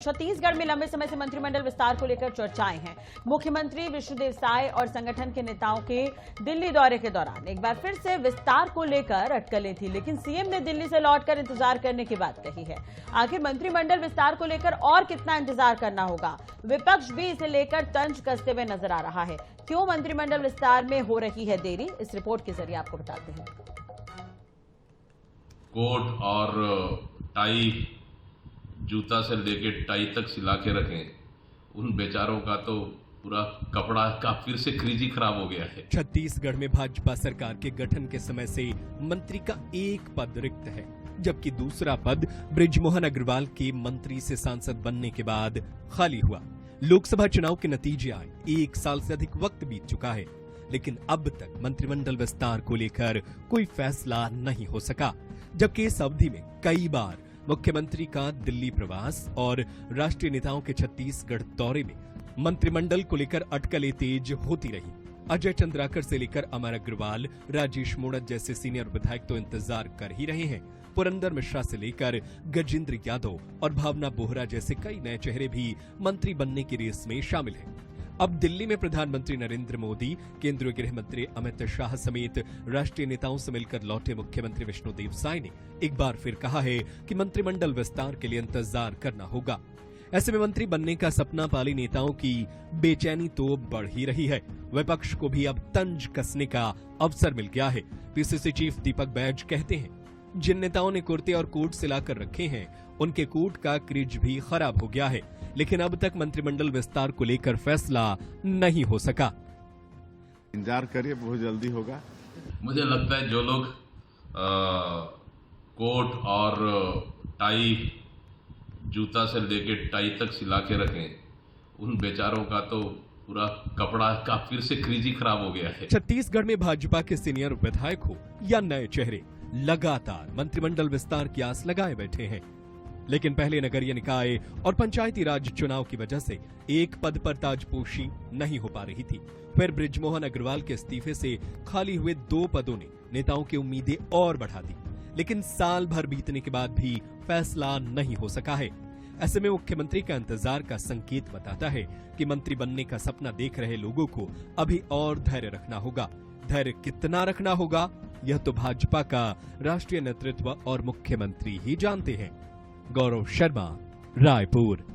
छत्तीसगढ़ में लंबे समय से मंत्रिमंडल विस्तार को लेकर चर्चाएं हैं। मुख्यमंत्री विष्णुदेव साय और संगठन के नेताओं के दिल्ली दौरे के दौरान एक बार फिर से विस्तार को लेकर अटकलें थी, लेकिन सीएम ने दिल्ली से लौटकर इंतजार करने की बात कही है। आखिर मंत्रिमंडल विस्तार को लेकर और कितना इंतजार करना होगा? विपक्ष भी इसे लेकर तंज कसते हुए नजर आ रहा है। क्यों मंत्रिमंडल विस्तार में हो रही है देरी, इस रिपोर्ट के जरिए आपको बताते हैं। कोट और टाई, जूता से लेके टाई तक सिला के रखें, उन बेचारों का तो पूरा कपड़ा का फिर से क्रीजी खराब हो गया है। छत्तीसगढ़ में भाजपा सरकार के गठन के समय से मंत्री का एक पद रिक्त है, जबकि दूसरा पद बृजमोहन अग्रवाल के मंत्री से सांसद बनने के बाद खाली हुआ। लोकसभा चुनाव के नतीजे आए, 1 साल से अधिक वक्त बीत चुका है, लेकिन अब तक मंत्रिमंडल विस्तार को लेकर कोई फैसला नहीं हो सका। जबकि इस अवधि में कई बार मुख्यमंत्री का दिल्ली प्रवास और राष्ट्रीय नेताओं के छत्तीसगढ़ दौरे में मंत्रिमंडल को लेकर अटकलें तेज होती रही। अजय चंद्राकर से लेकर अमर अग्रवाल, राजेश मोड़त जैसे सीनियर विधायक तो इंतजार कर ही रहे हैं। पुरंदर मिश्रा से लेकर गजेंद्र यादव और भावना बोहरा जैसे कई नए चेहरे भी मंत्री बनने की रेस में शामिल हैं। अब दिल्ली में प्रधानमंत्री नरेंद्र मोदी, केंद्रीय गृह मंत्री अमित शाह समेत राष्ट्रीय नेताओं से मिलकर लौटे मुख्यमंत्री विष्णुदेव साय ने एक बार फिर कहा है कि मंत्रिमंडल विस्तार के लिए इंतजार करना होगा। ऐसे में मंत्री बनने का सपना पाली नेताओं की बेचैनी तो बढ़ ही रही है। विपक्ष को भी अब तंज कसने का अवसर मिल गया है। पीसीसी चीफ दीपक बैज कहते हैं, जिन नेताओं ने कुर्ते और कोट सिलाकर रखे हैं, उनके कोट का क्रिज भी खराब हो गया है, लेकिन अब तक मंत्रिमंडल विस्तार को लेकर फैसला नहीं हो सका। इंतजार करिए, बहुत जल्दी होगा। मुझे लगता है जो लोग कोट और टाई, जूता से लेके टाई तक सिला के रखें, उन बेचारों का तो पूरा कपड़ा का फिर से क्रीजी खराब हो गया है। छत्तीसगढ़ में भाजपा के सीनियर विधायक हो या नए चेहरे, लगातार मंत्रिमंडल विस्तार की आस लगाए बैठे हैं, लेकिन पहले नगरीय निकाय और पंचायती राज चुनाव की वजह से एक पद पर ताजपोशी नहीं हो पा रही थी। फिर बृजमोहन अग्रवाल के इस्तीफे से खाली हुए 2 पदों ने नेताओं की उम्मीदें और बढ़ा दी, लेकिन साल भर बीतने के बाद भी फैसला नहीं हो सका है। ऐसे में मुख्यमंत्री का इंतजार का संकेत बताता है कि मंत्री बनने का सपना देख रहे लोगों को अभी और धैर्य रखना होगा। धैर्य कितना रखना होगा, यह तो भाजपा का राष्ट्रीय नेतृत्व और मुख्यमंत्री ही जानते हैं। गौरव शर्मा, रायपुर।